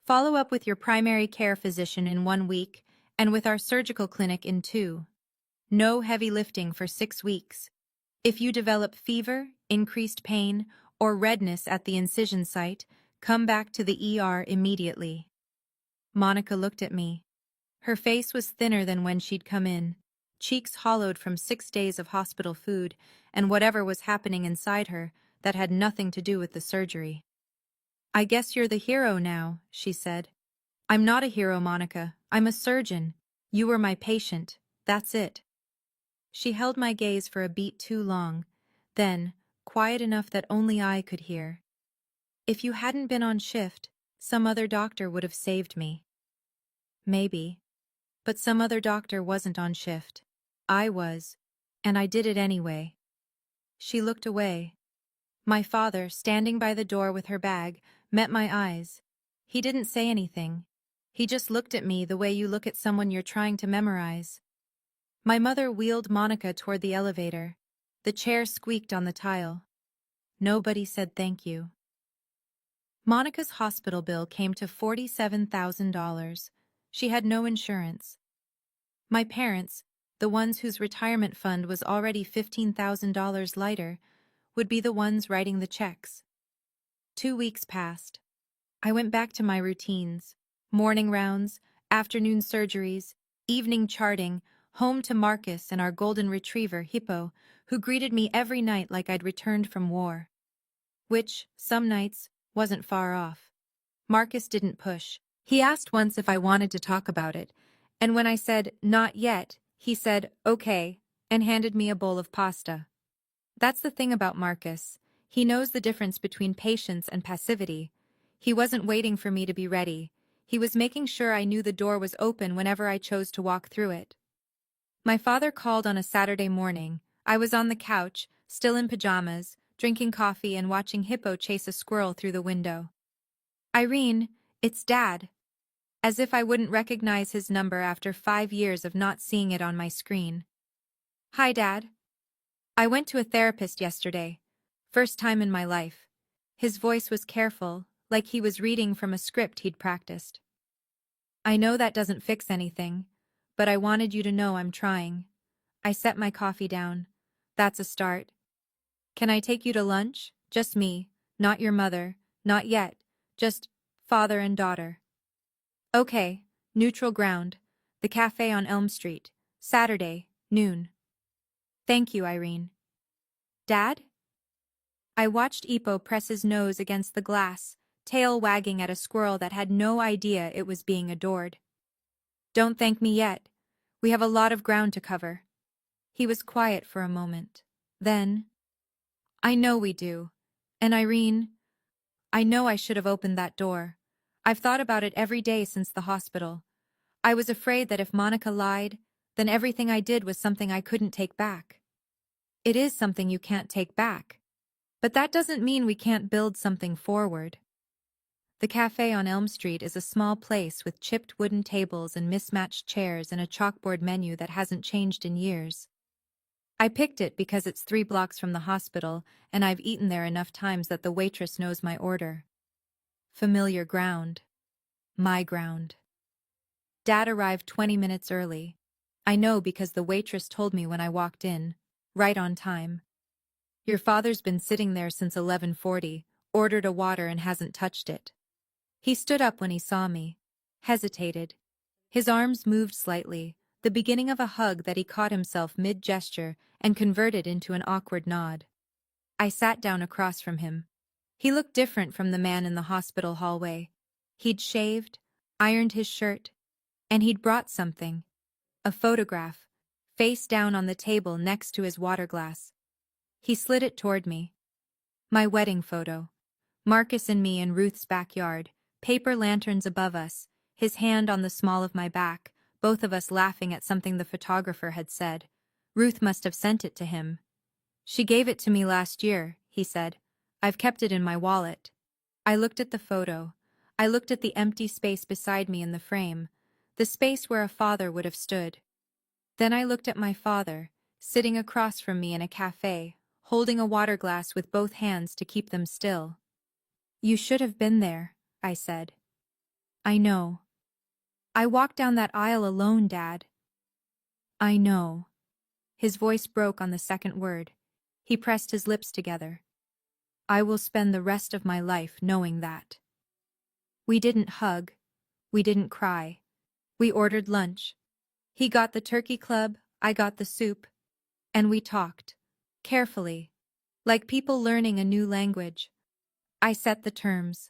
[SPEAKER 1] "Follow up with your primary care physician in 1 week and with our surgical clinic in 2. No heavy lifting for 6 weeks. If you develop fever, increased pain, or redness at the incision site, come back to the ER immediately." Monica looked at me. Her face was thinner than when she'd come in, cheeks hollowed from 6 days of hospital food and whatever was happening inside her that had nothing to do with the surgery. "I guess you're the hero now," she said. "I'm not a hero, Monica. I'm a surgeon. You were my patient. That's it." She held my gaze for a beat too long, then, quiet enough that only I could hear, "If you hadn't been on shift, some other doctor would have saved me." Maybe. But some other doctor wasn't on shift. I was, and I did it anyway. She looked away. My father, standing by the door with her bag, met my eyes. He didn't say anything. He just looked at me the way you look at someone you're trying to memorize. My mother wheeled Monica toward the elevator. The chair squeaked on the tile. Nobody said thank you. Monica's hospital bill came to $47,000. She had no insurance. My parents, the ones whose retirement fund was already $15,000 lighter, would be the ones writing the checks. 2 weeks passed. I went back to my routines: morning rounds, afternoon surgeries, evening charting, home to Marcus and our golden retriever, Hippo, who greeted me every night like I'd returned from war. Which, some nights, wasn't far off. Marcus didn't push. He asked once if I wanted to talk about it, and when I said, "Not yet," he said, "Okay," and handed me a bowl of pasta. That's the thing about Marcus. He knows the difference between patience and passivity. He wasn't waiting for me to be ready. He was making sure I knew the door was open whenever I chose to walk through it. My father called on a Saturday morning. I was on the couch, still in pajamas, drinking coffee and watching Hippo chase a squirrel through the window. "Irene, it's Dad." As if I wouldn't recognize his number after 5 years of not seeing it on my screen. "Hi, Dad." I went to a therapist yesterday. First time in my life. His voice was careful, like he was reading from a script he'd practiced. I know that doesn't fix anything, but I wanted you to know I'm trying. I set my coffee down. That's a start. Can I take you to lunch? Just me, not your mother, not yet, just father and daughter. Okay, neutral ground. The cafe on Elm Street. Saturday, noon. Thank you, Irene. Dad? I watched Ipo press his nose against the glass, tail wagging at a squirrel that had no idea it was being adored. Don't thank me yet. We have a lot of ground to cover. He was quiet for a moment. Then, I know we do. And Irene, I know I should have opened that door. I've thought about it every day since the hospital. I was afraid that if Monica lied, then everything I did was something I couldn't take back. It is something you can't take back. But that doesn't mean we can't build something forward. The cafe on Elm Street is a small place with chipped wooden tables and mismatched chairs and a chalkboard menu that hasn't changed in years. I picked it because it's 3 blocks from the hospital, and I've eaten there enough times that the waitress knows my order. Familiar ground. My ground. Dad arrived 20 minutes early. I know because the waitress told me when I walked in, right on time. Your father's been sitting there since 11:40, ordered a water and hasn't touched it. He stood up when he saw me, hesitated. His arms moved slightly, the beginning of a hug that he caught himself mid-gesture and converted into an awkward nod. I sat down across from him. He looked different from the man in the hospital hallway. He'd shaved, ironed his shirt, and he'd brought something. A photograph, face down on the table next to his water glass. He slid it toward me. My wedding photo. Marcus and me in Ruth's backyard, paper lanterns above us, his hand on the small of my back, both of us laughing at something the photographer had said. Ruth must have sent it to him. She gave it to me last year, he said. I've kept it in my wallet. I looked at the photo. I looked at the empty space beside me in the frame, the space where a father would have stood. Then I looked at my father, sitting across from me in a cafe, holding a water glass with both hands to keep them still. You should have been there, I said. I know. I walked down that aisle alone, Dad. I know. His voice broke on the second word. He pressed his lips together. I will spend the rest of my life knowing that. We didn't hug. We didn't cry. We ordered lunch. He got the turkey club, I got the soup. And we talked. Carefully. Like people learning a new language. I set the terms.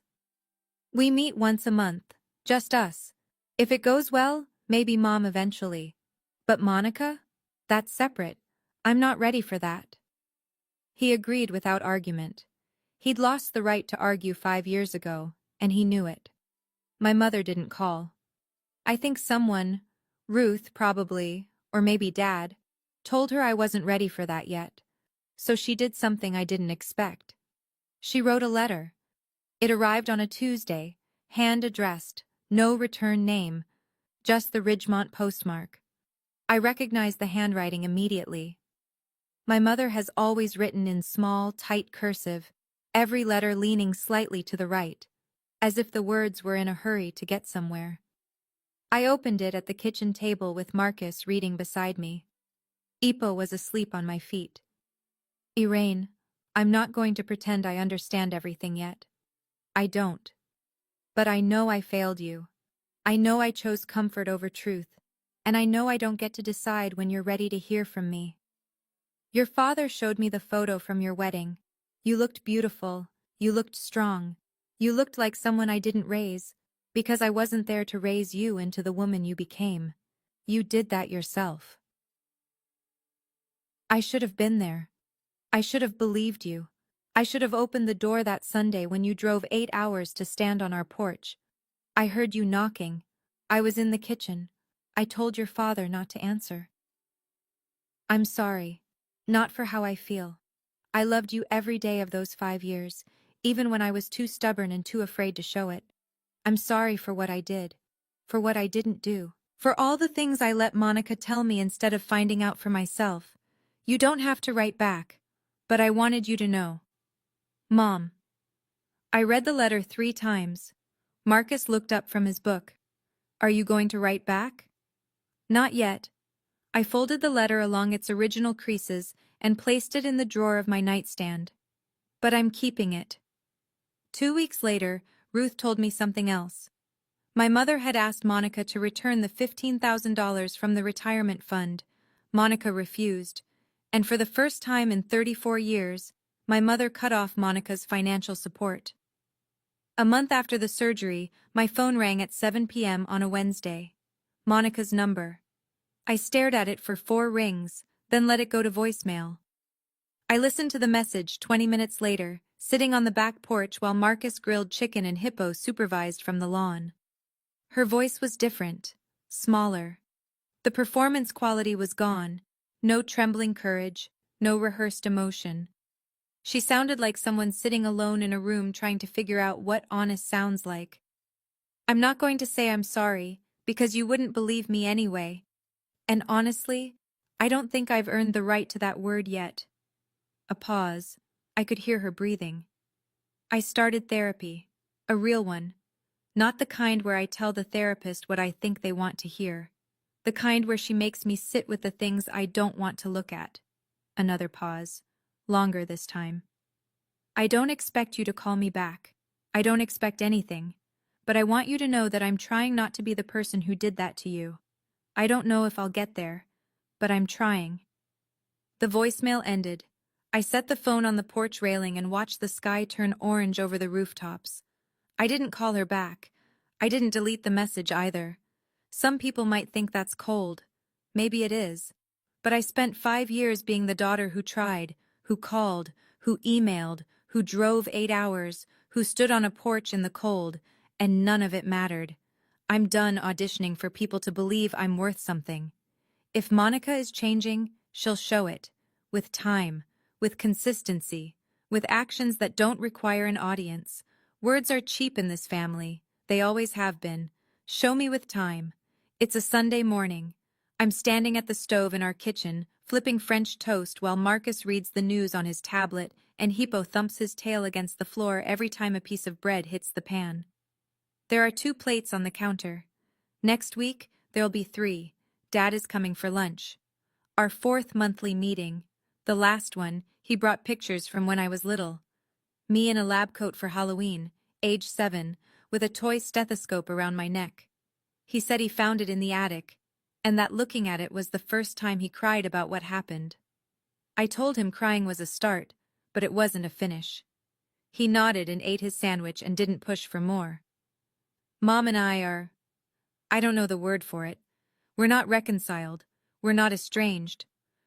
[SPEAKER 1] We meet once a month. Just us. If it goes well, maybe Mom eventually. But Monica? That's separate. I'm not ready for that. He agreed without argument. He'd lost the right to argue 5 years ago, and he knew it. My mother didn't call. I think someone, Ruth probably, or maybe Dad, told her I wasn't ready for that yet. So she did something I didn't expect. She wrote a letter. It arrived on a Tuesday, hand-addressed, no return name, just the Ridgemont postmark. I recognized the handwriting immediately. My mother has always written in small, tight cursive, every letter leaning slightly to the right, as if the words were in a hurry to get somewhere. I opened it at the kitchen table with Marcus reading beside me. Ipo was asleep on my feet. Irene, I'm not going to pretend I understand everything yet. I don't. But I know I failed you. I know I chose comfort over truth, and I know I don't get to decide when you're ready to hear from me. Your father showed me the photo from your wedding. You looked beautiful. You looked strong. You looked like someone I didn't raise, because I wasn't there to raise you into the woman you became. You did that yourself. I should have been there. I should have believed you. I should have opened the door that Sunday when you drove 8 hours to stand on our porch. I heard you knocking. I was in the kitchen. I told your father not to answer. I'm sorry. Not for how I feel. I loved you every day of those 5 years, even when I was too stubborn and too afraid to show it. I'm sorry for what I did. For what I didn't do. For all the things I let Monica tell me instead of finding out for myself. You don't have to write back, but I wanted you to know. Mom. I read the letter 3 times. Marcus looked up from his book. Are you going to write back? Not yet. I folded the letter along its original creases and placed it in the drawer of my nightstand. But I'm keeping it. 2 weeks later, Ruth told me something else. My mother had asked Monica to return the $15,000 from the retirement fund. Monica refused, and for the first time in 34 years, my mother cut off Monica's financial support. A month after the surgery, my phone rang at 7 p.m. on a Wednesday. Monica's number. I stared at it for 4 rings, then let it go to voicemail. I listened to the message 20 minutes later, sitting on the back porch while Marcus grilled chicken and hippo supervised from the lawn. Her voice was different, smaller. The performance quality was gone, no trembling courage, no rehearsed emotion. She sounded like someone sitting alone in a room trying to figure out what honest sounds like. I'm not going to say I'm sorry, because you wouldn't believe me anyway. And honestly, I don't think I've earned the right to that word yet. A pause. I could hear her breathing. I started therapy. A real one. Not the kind where I tell the therapist what I think they want to hear. The kind where she makes me sit with the things I don't want to look at. Another pause. Longer this time. I don't expect you to call me back. I don't expect anything. But I want you to know that I'm trying not to be the person who did that to you. I don't know if I'll get there, but I'm trying. The voicemail ended. I set the phone on the porch railing and watched the sky turn orange over the rooftops. I didn't call her back. I didn't delete the message either. Some people might think that's cold. Maybe it is. But I spent 5 years being the daughter who tried, who called, who emailed, who drove 8 hours, who stood on a porch in the cold, and none of it mattered. I'm done auditioning for people to believe I'm worth something. If Monica is changing, she'll show it. With time, with consistency, with actions that don't require an audience. Words are cheap in this family. They always have been. Show me with time. It's a Sunday morning. I'm standing at the stove in our kitchen, flipping French toast while Marcus reads the news on his tablet and Hippo thumps his tail against the floor every time a piece of bread hits the pan. There are 2 plates on the counter. Next week, there'll be 3. Dad is coming for lunch. Our 4th monthly meeting. The last one, he brought pictures from when I was little. Me in a lab coat for Halloween, age 7, with a toy stethoscope around my neck. He said he found it in the attic, and that looking at it was the first time he cried about what happened. I told him crying was a start, but it wasn't a finish. He nodded and ate his sandwich and didn't push for more. Mom and I don't know the word for it. We're not reconciled. We're not estranged.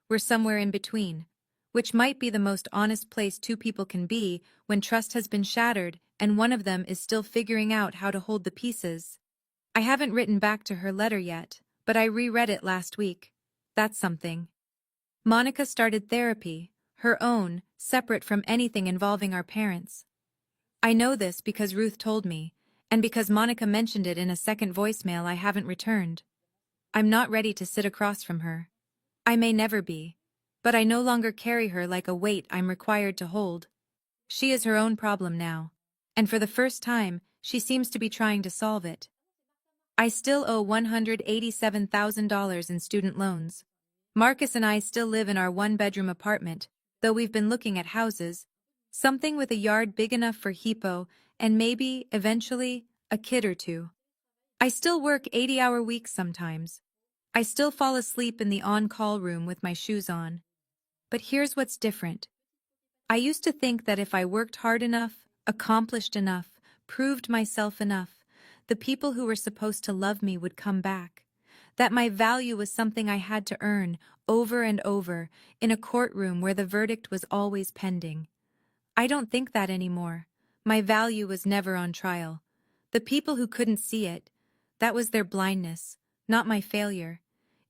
[SPEAKER 1] We're somewhere in between, which might be the most honest place 2 people can be when trust has been shattered and one of them is still figuring out how to hold the pieces. I haven't written back to her letter yet, but I reread it last week. That's something. Monica started therapy, her own, separate from anything involving our parents. I know this because Ruth told me, and because Monica mentioned it in a second voicemail I haven't returned. I'm not ready to sit across from her. I may never be, but I no longer carry her like a weight I'm required to hold. She is her own problem now, and for the first time, she seems to be trying to solve it. I still owe $187,000 in student loans. Marcus and I still live in our 1-bedroom apartment, though we've been looking at houses, something with a yard big enough for Hippo and maybe, eventually, a kid or 2. I still work 80-hour weeks sometimes. I still fall asleep in the on-call room with my shoes on. But here's what's different. I used to think that if I worked hard enough, accomplished enough, proved myself enough, the people who were supposed to love me would come back. That my value was something I had to earn, over and over, in a courtroom where the verdict was always pending. I don't think that anymore. My value was never on trial. The people who couldn't see it, that was their blindness, not my failure.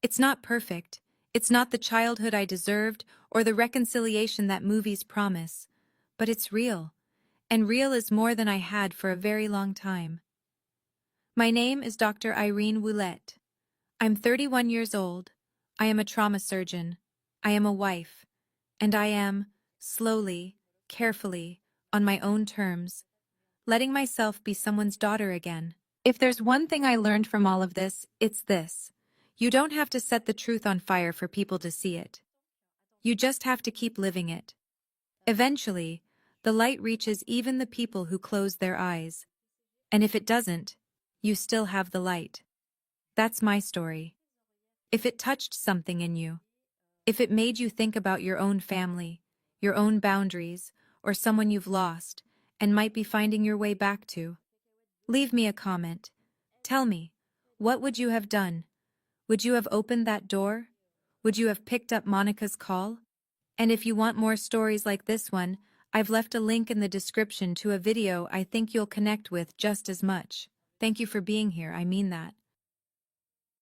[SPEAKER 1] It's not perfect. It's not the childhood I deserved or the reconciliation that movies promise. But it's real. And real is more than I had for a very long time. My name is Dr. Irene Woulette. I'm 31 years old. I am a trauma surgeon. I am a wife. And I am, slowly, carefully, on my own terms, letting myself be someone's daughter again. If there's one thing I learned from all of this, it's this. You don't have to set the truth on fire for people to see it. You just have to keep living it. Eventually, the light reaches even the people who close their eyes. And if it doesn't, you still have the light. That's my story. If it touched something in you, if it made you think about your own family, your own boundaries, or someone you've lost and might be finding your way back to, leave me a comment. Tell me, what would you have done? Would you have opened that door? Would you have picked up Monica's call? And if you want more stories like this one, I've left a link in the description to a video I think you'll connect with just as much. Thank you for being here, I mean that.